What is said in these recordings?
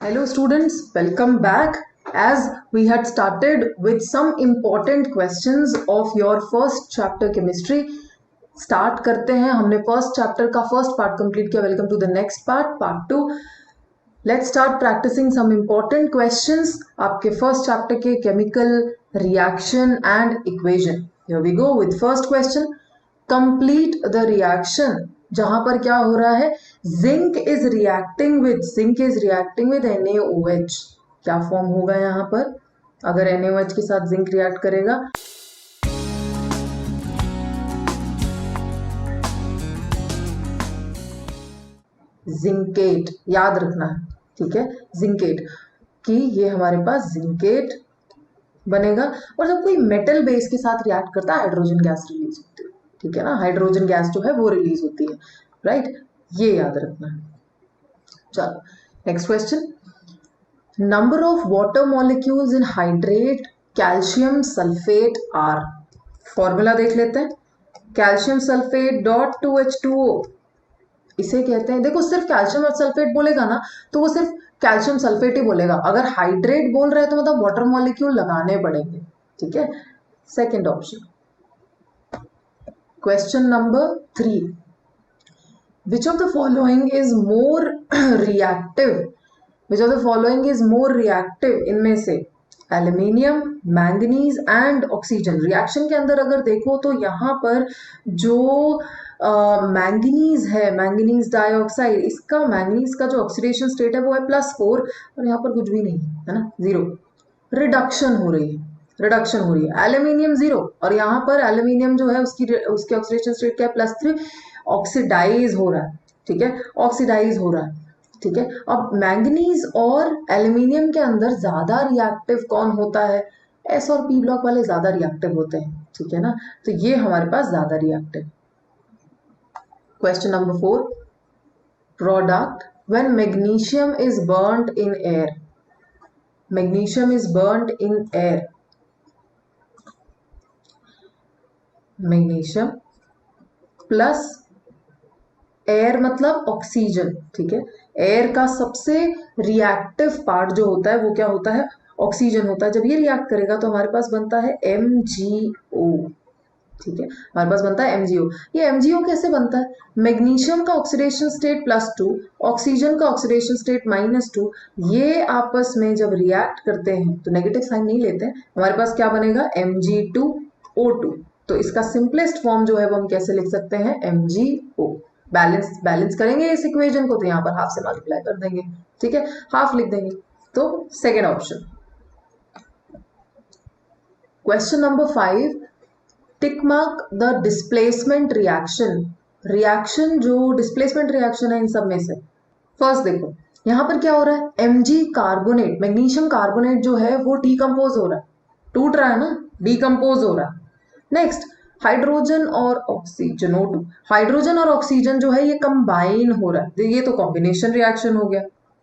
Hello students, welcome back. As we had started with some important questions of your first chapter chemistry, start करते हैं. हमने first chapter का first part complete किया. Welcome to the next part, part 2. Let's start practicing some important questions आपके first chapter के chemical reaction and equation. Here we go with first question. Complete the reaction. जहां पर क्या हो रहा है, zinc is reacting with NaOH. क्या form होगा यहां पर अगर NaOH के साथ जिंक रिएक्ट करेगा? जिंकेट, याद रखना है, ठीक है, जिंकेट कि ये हमारे पास जिंकेट बनेगा. और जब कोई मेटल बेस के साथ रिएक्ट करता है हाइड्रोजन गैस रिलीज होती है, ठीक है ना, हाइड्रोजन गैस जो है वो रिलीज होती है, राइट, ये याद रखना है. चलो next question. Number of water molecules in hydrate calcium sulphate are. Formula देख लेते हैं. कैल्शियम सल्फेट डॉट 2H2O, इसे कहते हैं, देखो सिर्फ कैल्शियम और सल्फेट बोलेगा ना तो वो सिर्फ कैल्शियम सल्फेट ही बोलेगा. अगर हाइड्रेट बोल रहे हैं तो मतलब वाटर मॉलिक्यूल लगाने पड़ेंगे, ठीक है. Second option. Question number 3. Which of the following is more reactive? Which of the following is more reactive? इनमें से aluminium, manganese and oxygen. Reaction के अंदर अगर देखो तो यहाँ पर जो मैंगनीज है, मैंगनीज डाइऑक्साइड, इसका मैंगनीज का जो ऑक्सीडेशन स्टेट है वो है +4 और यहाँ पर कुछ भी नहीं है ना, 0. रिडक्शन हो रही है, रिडक्शन हो रही है. एल्यूमिनियम 0 और यहाँ पर एल्यूमिनियम जो है उसकी ऑक्सीडेशन स्टेट क्या है, +3. ऑक्सीडाइज हो रहा है, ठीक है, ऑक्सीडाइज हो रहा है, ठीक है. अब मैंगनीज और एल्यूमिनियम के अंदर ज्यादा रिएक्टिव कौन होता है? S और P ब्लॉक वाले ज्यादा रिएक्टिव होते हैं, ठीक है ना, तो ये हमारे पास ज्यादा reactive. Question number 4. Product when magnesium is burned in air. Magnesium is burned in air. Magnesium plus air मतलब ऑक्सीजन, ठीक है. एयर का सबसे रिएक्टिव पार्ट जो होता है वो क्या होता है, ऑक्सीजन होता है. जब ये रिएक्ट करेगा तो हमारे पास बनता है MgO, ठीक है, हमारे पास बनता है MgO. ये MgO कैसे बनता है? मैग्नीशियम का ऑक्सीडेशन स्टेट +2, ऑक्सीजन का ऑक्सीडेशन स्टेट -2, ये आपस में जब रिएक्ट करते हैं तो नेगेटिव साइन नहीं लेते हैं, हमारे पास क्या बनेगा, Mg2O2. तो इसका सिंपलेस्ट फॉर्म जो है वो हम कैसे लिख सकते हैं, MgO. बैलेंस करेंगे इस इक्वेशन को तो यहाँ पर हाफ से मल्टीप्लाई कर देंगे, ठीक है, हाफ लिख देंगे. तो second option. Question number 5. Tick mark the displacement reaction. Reaction जो डिस्प्लेसमेंट रिएक्शन है इन सब में से. फर्स्ट देखो यहाँ पर क्या हो रहा है, Mg कार्बोनेट, मैग्नीशियम कार्बोनेट जो है वो डीकम्पोज हो रहा है, टूट रहा है ना, डीकम्पोज हो रहा है. नेक्स्ट हाइड्रोजन और ऑक्सीजन O2. हाइड्रोजन और ऑक्सीजन जो है ये कंबाइन हो रहा है, ये तो कॉम्बिनेशन रिएक्शन हो गया,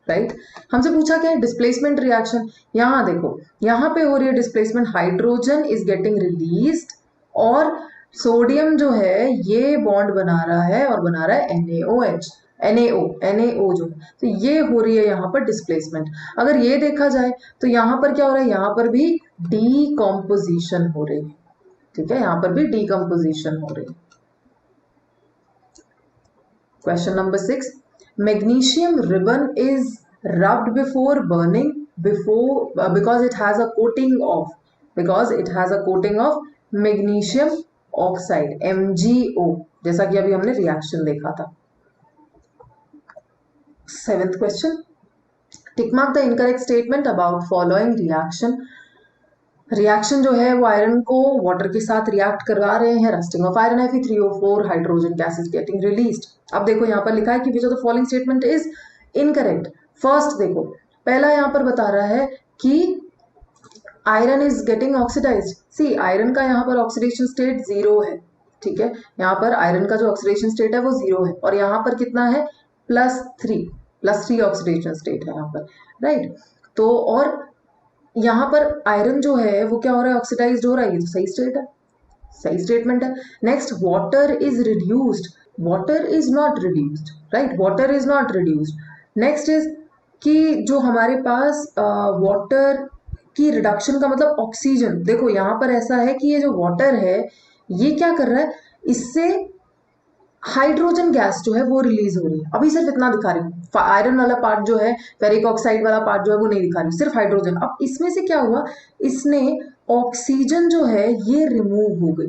राइट. हमसे पूछा क्या है, डिस्प्लेसमेंट रिएक्शन. यहाँ देखो यहाँ पे हो रही है displacement, hydrogen is getting released और सोडियम जो है ये बॉन्ड बना रहा है और बना रहा है NaOH, NaO जो है, तो ये हो रही है यहाँ पर डिस्प्लेसमेंट. अगर ये देखा जाए तो यहाँ पर क्या हो रहा है, यहाँ पर भी डीकॉम्पोजिशन हो रही है, ठीक है, यहाँ पर भी डीकम्पोजिशन हो रही है. Question number 6. Magnesium ribbon is rubbed before burning because it has a coating of magnesium oxide MgO, जैसा कि अभी हमने रिएक्शन देखा था. 7th question. Tick mark the incorrect statement about following reaction. Reaction जो है वो आयरन को वाटर के साथ रिएक्ट करवा रहे हैं, rusting of iron Fe3O4, hydrogen gas is getting released. अब देखो यहाँ पर लिखा है कि which of the following statement is incorrect. First देखो पहला यहाँ पर बता रहा है कि iron is getting oxidised. C iron का यहाँ पर ऑक्सीडेशन स्टेट 0 है, ठीक है, यहाँ पर आयरन का जो ऑक्सीडेशन स्टेट है वो 0 है और यहाँ पर कितना है, +3 ऑक्सीडेशन स्टेट है यहाँ पर, राइट. तो और यहाँ पर आयरन जो है वो क्या हो रहा है, ऑक्सीडाइज्ड हो रहा है, ये तो सही स्टेट है, सही स्टेटमेंट है. Next water is reduced, water is not reduced, right, water is not reduced. Next is कि जो हमारे पास वाटर की रिडक्शन का मतलब ऑक्सीजन, देखो यहाँ पर ऐसा है कि ये जो वाटर है ये क्या कर रहा है, इससे हाइड्रोजन गैस जो है वो रिलीज हो रही है। अभी सिर्फ इतना दिखा रही हूँ, आयरन वाला पार्ट जो है, फेरिक ऑक्साइड वाला पार्ट जो है वो नहीं दिखा रही हूँ, सिर्फ हाइड्रोजन। अब इसमें से क्या हुआ, इसने ऑक्सीजन जो है ये रिमूव हो गई,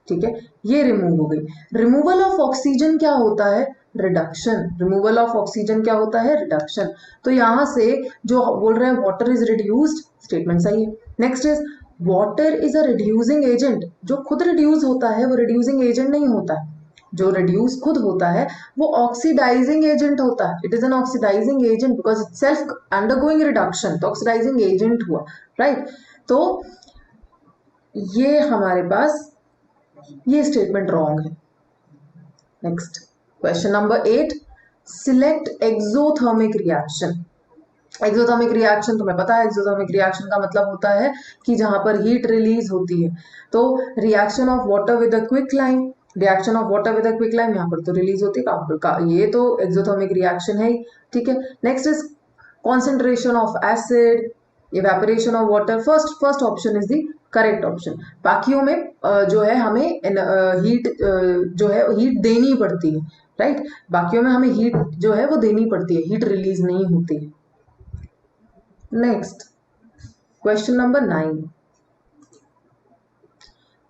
ठीक है, ये रिमूव हो गई। रिमूवल ऑफ ऑक्सीजन क्या होता है, रिडक्शन। रिमूवल ऑफ ऑक्सीजन क्या होता है, रिडक्शन। तो यहां से जो बोल रहे हैं वाटर इज रिड्यूस्ड, स्टेटमेंट सही है। Next is water is a reducing agent. जो खुद रिड्यूस होता है वो रिड्यूसिंग एजेंट नहीं होता है, जो रिड्यूस खुद होता है वो ऑक्सीडाइजिंग एजेंट होता है। It is an oxidising agent because it self undergoing reduction, तो ऑक्सीडाइजिंग एजेंट हुआ, राइट। तो ये हमारे पास ये स्टेटमेंट रॉन्ग है। Next question number 8, select exothermic reaction. Exothermic reaction तुम्हें पता है, एक्सोथर्मिक रिएक्शन का मतलब होता है कि जहां पर हीट रिलीज होती है। तो reaction of water with a quick lime, reaction of water with a quick lime, यहाँ पर तो रिलीज होती है, ये तो एक्सोथर्मिक रिएक्शन है, ठीक है। Next is concentration of acid, evaporation of water. First option is the correct option. बाकियों में जो है हमें हीट जो है हीट देनी पड़ती है, राइट। बाकियों में हमें हीट जो है वो देनी पड़ती है, हीट रिलीज नहीं होती है। Next question number 9,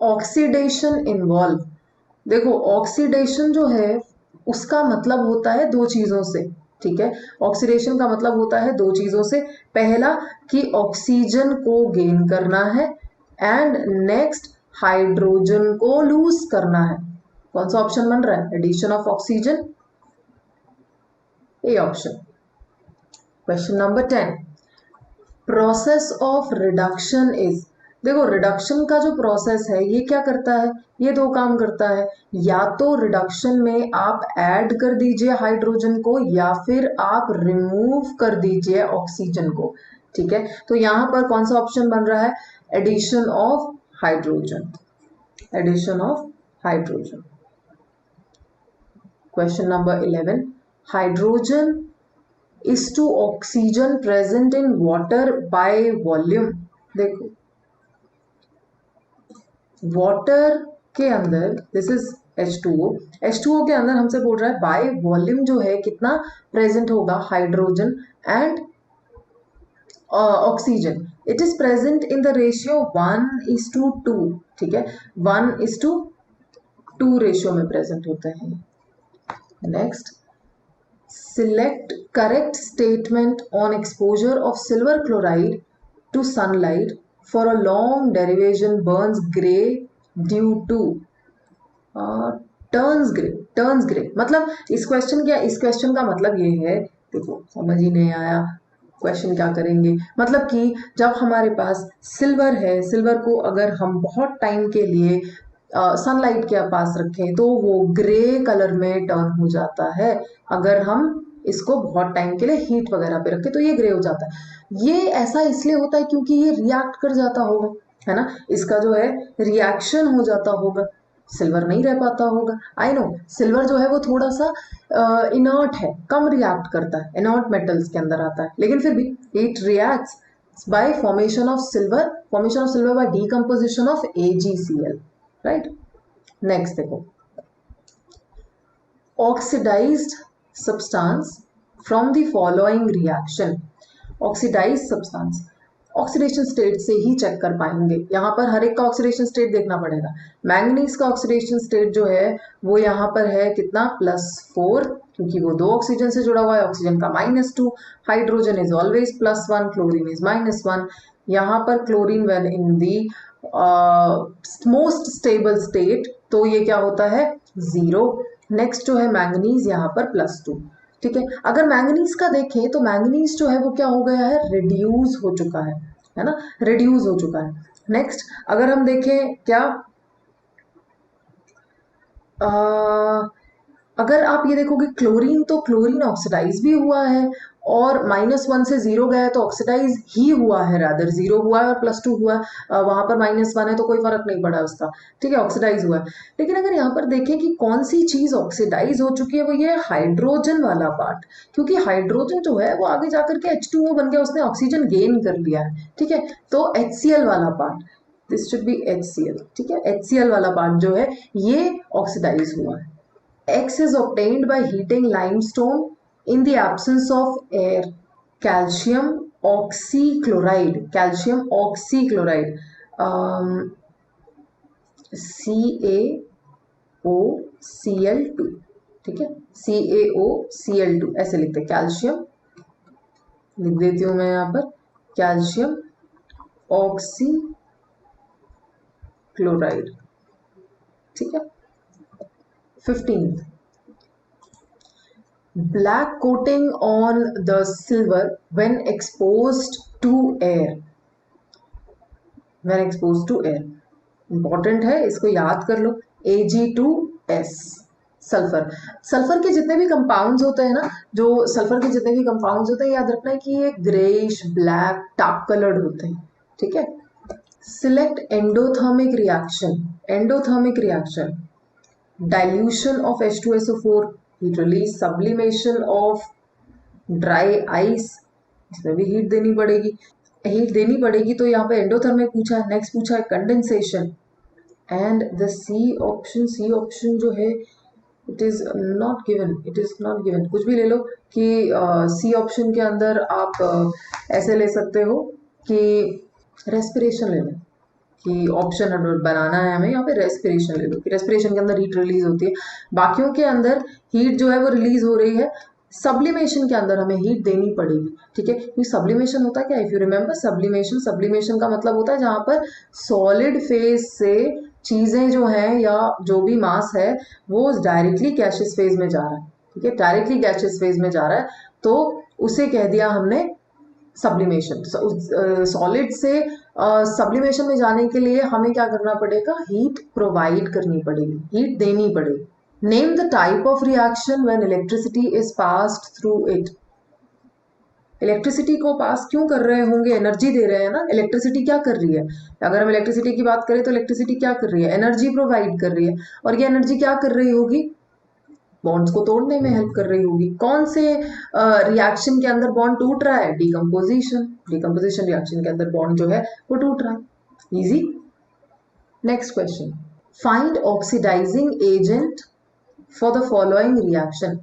oxidation involve. देखो ऑक्सीडेशन जो है उसका मतलब होता है दो चीजों से, ठीक है। ऑक्सीडेशन का मतलब होता है दो चीजों से, पहला कि ऑक्सीजन को गेन करना है, एंड नेक्स्ट हाइड्रोजन को लूज करना है। कौन सा ऑप्शन बन रहा है, addition of oxygen, A option. Question number 10, process of reduction is. देखो रिडक्शन का जो प्रोसेस है ये क्या करता है, ये दो काम करता है। या तो रिडक्शन में आप ऐड कर दीजिए हाइड्रोजन को, या फिर आप रिमूव कर दीजिए ऑक्सीजन को, ठीक है। तो यहां पर कौन सा ऑप्शन बन रहा है, addition of hydrogen, addition of hydrogen. Question number 11, hydrogen is to oxygen present in water by volume। देखो वाटर के अंदर, दिस इज H2O, H2O के अंदर हमसे बोल रहा है बाय वॉल्यूम जो है कितना प्रेजेंट होगा hydrogen and oxygen. It is present in the ratio 1:2, ठीक है, 1:2 रेशियो में प्रेजेंट होते हैं। Next, select correct statement on exposure of silver chloride to sunlight for a long derivation burns gray due to turns gray। मतलब इस question का मतलब ये है, देखो समझ ही नहीं आया क्वेश्चन क्या करेंगे। मतलब कि जब हमारे पास सिल्वर है, सिल्वर को अगर हम बहुत टाइम के लिए सनलाइट के पास रखें तो वो ग्रे कलर में टर्न हो जाता है। अगर हम इसको बहुत टाइम के लिए हीट वगैरह पे रखें तो ये ग्रे हो जाता है। ये ऐसा इसलिए होता है क्योंकि ये रिएक्ट कर जाता होगा, है ना, इसका जो है रिएक्शन हो जाता होगा, सिल्वर नहीं रह पाता होगा। आई नो सिल्वर जो है वो थोड़ा सा इनर्ट है, कम रिएक्ट करता है, इनर्ट मेटल्स के अंदर आता है, लेकिन फिर भी it reacts by formation of silver by decomposition of AgCl, right. Next देखो, oxidised substance from the following reaction. Oxidised substance oxidation state से ही चेक कर पाएंगे, यहाँ पर हर एक का ऑक्सीडेशन स्टेट देखना पड़ेगा। मैंगनीज का ऑक्सीडेशन स्टेट जो है वो यहाँ पर है कितना, +4, क्योंकि वो दो ऑक्सीजन से जुड़ा हुआ है, ऑक्सीजन का -2, hydrogen is always +1, chlorine is -1। यहाँ पर chlorine when in the most stable state, तो ये क्या होता है 0। नेक्स्ट जो है मैंगनीज यहाँ पर +2, ठीक है। अगर मैंगनीज का देखें तो मैंगनीज जो है वो क्या हो गया है, रिड्यूस हो चुका है ना, रिड्यूस हो चुका है। नेक्स्ट अगर हम देखें क्या अगर आप ये देखोगे क्लोरीन, तो क्लोरीन ऑक्सीडाइज भी हुआ है और -1 से 0 गया है तो ऑक्सीडाइज ही हुआ है, रादर 0 हुआ है और +2 हुआ है, वहां पर -1 है तो कोई फर्क नहीं पड़ा उसका, ठीक है, ऑक्सीडाइज हुआ है। लेकिन अगर यहाँ पर देखें कि कौन सी चीज ऑक्सीडाइज हो चुकी है, वो ये हाइड्रोजन वाला पार्ट, क्योंकि हाइड्रोजन जो है वो आगे जाकर के H2O बन गया, उसने ऑक्सीजन गेन कर लिया है, ठीक है। तो HCl वाला part, this should be HCl, ठीक है, HCl वाला पार्ट जो है ये ऑक्सीडाइज हुआ है। X is obtained by heating limestone in the absence of air. Calcium oxychloride, calcium oxychloride, CaOCl2, ठीक है, CaOCl2 ऐसे लिखते हैं, कैल्शियम लिख देती हूं मैं यहाँ पर, कैल्शियम ऑक्सीक्लोराइड, ठीक है। 15th, black coating on the silver when exposed to air, when exposed to air, important है, इसको याद कर लो, Ag2S, सल्फर। सल्फर के जितने भी कंपाउंड्स होते हैं ना, जो सल्फर के जितने भी कंपाउंड्स होते हैं, याद रखना है कि ये ग्रेइश ब्लैक डार्क कलर्ड होते हैं, ठीक है। Select endothermic reaction, endothermic reaction, dilution of H2SO4, heat release, sublimation of dry ice, इसमें भी हीट देनी पड़ेगी, हीट देनी पड़ेगी, तो यहाँ पे एंडोथर्मिक पूछा है। नेक्स्ट पूछा है condensation, and the C option जो है it is not given, it is not given, कुछ भी ले लो कि सी ऑप्शन के अंदर आप ऐसे ले सकते हो कि रेस्पिरेशन ले लो, कि ऑप्शन बनाना है हमें, यहाँ पे रेस्पिरेशन ले लो कि रेस्पिरेशन के अंदर हीट रिलीज होती है, बाकियों के अंदर हीट जो है वो रिलीज हो रही है, सब्लिमेशन के अंदर हमें हीट देनी पड़ेगी, ठीक है। क्योंकि सब्लिमेशन होता है क्या, if you remember sublimation, sublimation का मतलब होता है जहां पर सॉलिड फेज से चीजें जो हैं या जो भी मास है वो डायरेक्टली गैसियस फेज में जा रहा है, ठीक है, डायरेक्टली गैसियस फेज में जा रहा है, तो उसे कह दिया हमने सब्लिमेशन। सॉलिड से सब्लिमेशन में जाने के लिए हमें क्या करना पड़ेगा, हीट प्रोवाइड करनी पड़ेगी, हीट देनी पड़ेगी। Name the type of reaction when electricity is passed through it. Electricity को पास क्यों कर रहे होंगे, एनर्जी दे रहे हैं ना, इलेक्ट्रिसिटी क्या कर रही है, अगर हम इलेक्ट्रिसिटी की बात करें तो इलेक्ट्रिसिटी क्या कर रही है, एनर्जी प्रोवाइड कर रही है, और ये एनर्जी क्या कर रही होगी, बॉन्ड्स को तोड़ने में हेल्प कर रही होगी। कौन से रिएक्शन के अंदर बॉन्ड टूट रहा है, डिकम्पोजिशन, डिकम्पोजिशन रिएक्शन के अंदर बॉन्ड जो है वो टूट रहा है, easy. Next question, find oxidising agent for the following reaction.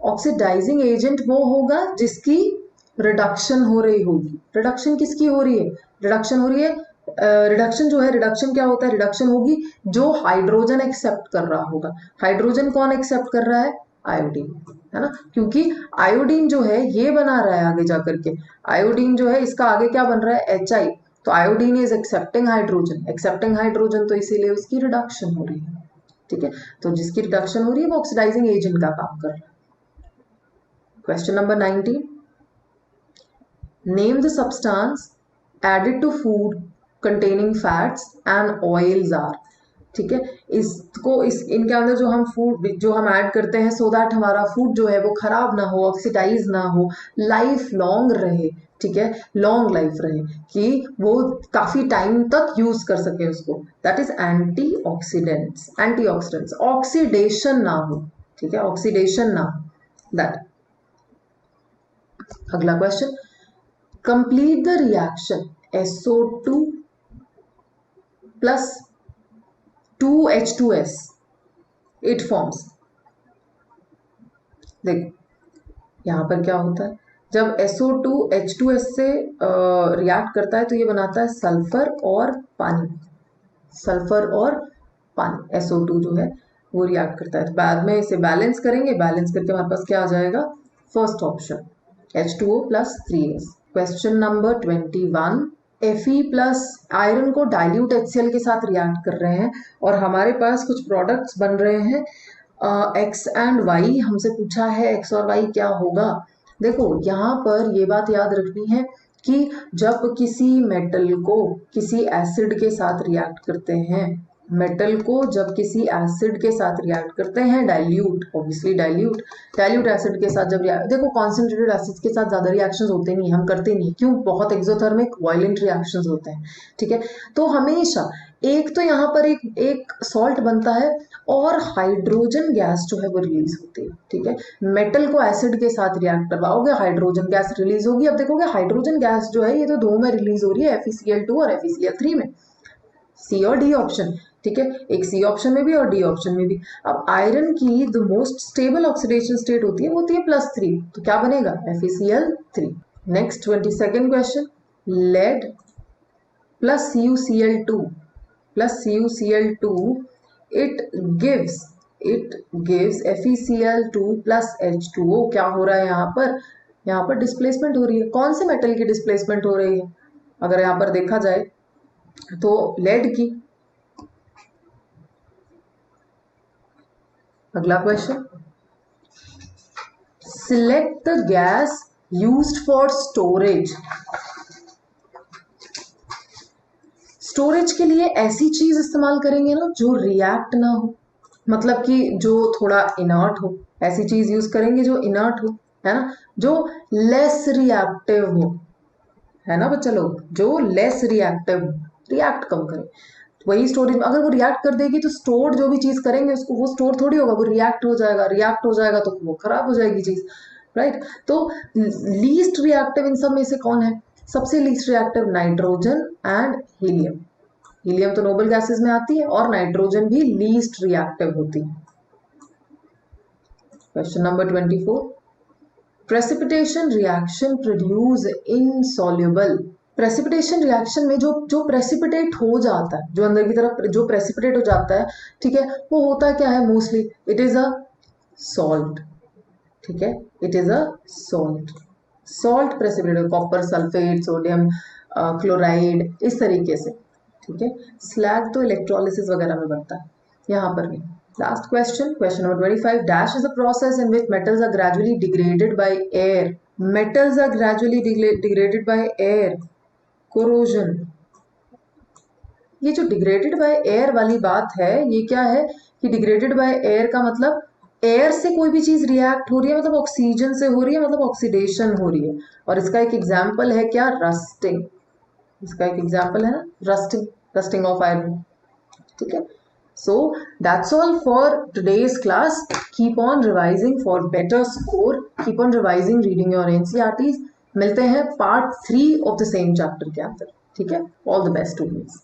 Oxidising agent वो होगा जिसकी रिडक्शन हो रही होगी। रिडक्शन किसकी हो रही है, रिडक्शन हो रही है, रिडक्शन जो है, रिडक्शन क्या होता है, रिडक्शन होगी जो हाइड्रोजन एक्सेप्ट कर रहा होगा। हाइड्रोजन कौन एक्सेप्ट कर रहा है, आयोडीन, है ना, क्योंकि आयोडीन जो है ये बना रहा है आगे जाकर के, आयोडीन जो है इसका आगे क्या बन रहा है, HI, तो iodine is accepting hydrogen, accepting hydrogen, तो इसीलिए उसकी रिडक्शन हो रही है, ठीक है। तो जिसकी रिडक्शन हो रही है वो ऑक्सीडाइजिंग एजेंट का काम कर रहा है। Question number 19, name the substance added to food containing fats and oils are, ठीक है। इसको इनके अंदर जो हम फूड जो हम ऐड करते हैं सो दैट हमारा फूड जो है वो खराब ना हो, ऑक्सीडाइज ना हो, लाइफ लॉन्ग रहे, ठीक है, लॉन्ग लाइफ रहे, कि वो काफी टाइम तक यूज कर सके उसको, that is antioxidants, antioxidants, oxidation ना हो, ठीक है, ऑक्सीडेशन ना हो, दैट। अगला question, complete the reaction SO2 plus 2H2S, it forms, देख यहां पर क्या होता है, जब SO2 H2S से रिएक्ट करता है तो ये बनाता है सल्फर और पानी, सल्फर और पानी, SO2 जो है वो रिएक्ट करता है, तो बाद में इसे बैलेंस करेंगे, बैलेंस करके हमारे पास क्या आ जाएगा, first option H2O plus 3S। Question number 21, Fe plus iron को डाइल्यूट HCl के साथ रिएक्ट कर रहे हैं और हमारे पास कुछ प्रोडक्ट्स बन रहे हैं, X एंड Y, हमसे पूछा है X और Y क्या होगा। देखो यहाँ पर ये बात याद रखनी है कि जब किसी मेटल को किसी एसिड के साथ रिएक्ट करते हैं मेटल को जब किसी एसिड के साथ रिएक्ट करते हैं, डाइल्यूट, ऑब्वियसली डाइल्यूट एसिड के साथ जब देखो कॉन्सेंट्रेटेड एसिड के साथ ज्यादा रिएक्शंस होते नहीं, हम करते नहीं, क्यों, बहुत एक्सोथर्मिक वायलेंट रिएक्शंस होते हैं, ठीक है। तो हमेशा एक तो यहाँ पर एक सॉल्ट बनता है और हाइड्रोजन गैस जो है वो रिलीज होती है, ठीक है। मेटल को एसिड के साथ रिएक्ट करवाओगे, हाइड्रोजन गैस रिलीज होगी। अब देखोगे हाइड्रोजन गैस जो है ये तो दो में रिलीज हो रही है, FeCl2 और FeCl3 में, सी और डी ऑप्शन, ठीक है, एक सी ऑप्शन में भी और डी ऑप्शन में भी। अब आयरन की the most stable oxidation state होती है वो होती है +3, तो क्या बनेगा, FeCl3। Next 22nd question, lead plus CuCl2 it gives FeCl2 plus H2O। क्या हो रहा है यहाँ पर डिस्प्लेसमेंट हो रही है। कौन से मेटल की डिस्प्लेसमेंट हो रही है, अगर यहाँ पर देखा जाए तो लेड की। अगला question, select the gas used for storage. Storage के लिए ऐसी चीज इस्तेमाल करेंगे ना जो रिएक्ट ना हो, मतलब कि जो थोड़ा इनर्ट हो, ऐसी चीज यूज करेंगे जो इनर्ट हो, है ना, जो लेस रिएक्टिव हो, है ना बच्चा लोग, जो लेस रिएक्टिव, रिएक्ट कम करे। वही स्टोरेज में अगर वो रिएक्ट कर देगी तो स्टोर जो भी चीज करेंगे उसको, वो स्टोर थोड़ी होगा, वो रिएक्ट हो जाएगा तो वो खराब हो जाएगी चीज, राइट। तो लीस्ट रिएक्टिव इन सब में से कौन है, सबसे least reactive nitrogen and helium. Helium तो नोबल गैसेस में आती है और नाइट्रोजन भी लीस्ट रिएक्टिव होती है। Question number 24, precipitation reaction produce insoluble. Precipitation reaction में जो प्रेसिपिटेट हो जाता है, जो अंदर की तरफ जो प्रेसिपिटेट हो जाता है, ठीक है, वो होता क्या है mostly, it is a salt, ठीक है, it is a salt precipitate, copper sulphate, sodium chloride, इस तरीके से, ठीक है। स्लैग तो इलेक्ट्रोलिसिस वगैरह में बनता है, यहाँ पर नहीं। Last question, question number 25. Dash is a process in which metals are gradually degraded by air. Metals are gradually degraded by air. Corrosion. ये जो डिग्रेडेड बाय एयर वाली बात है, ये क्या है कि डिग्रेडेड बाय एयर का मतलब एयर से कोई भी चीज रिएक्ट हो रही है, मतलब ऑक्सीजन से हो रही है, मतलब ऑक्सीडेशन हो रही है। और इसका एक एग्जाम्पल है क्या, रस्टिंग। इसका एक एग्जाम्पल है ना, रस्टिंग ऑफ आयरन, ठीक है। So that's all for today's class. Keep on revising for better score. Keep on revising, reading your NCERTs. मिलते हैं part 3 of the same chapter के अंदर, ठीक है। All the best students.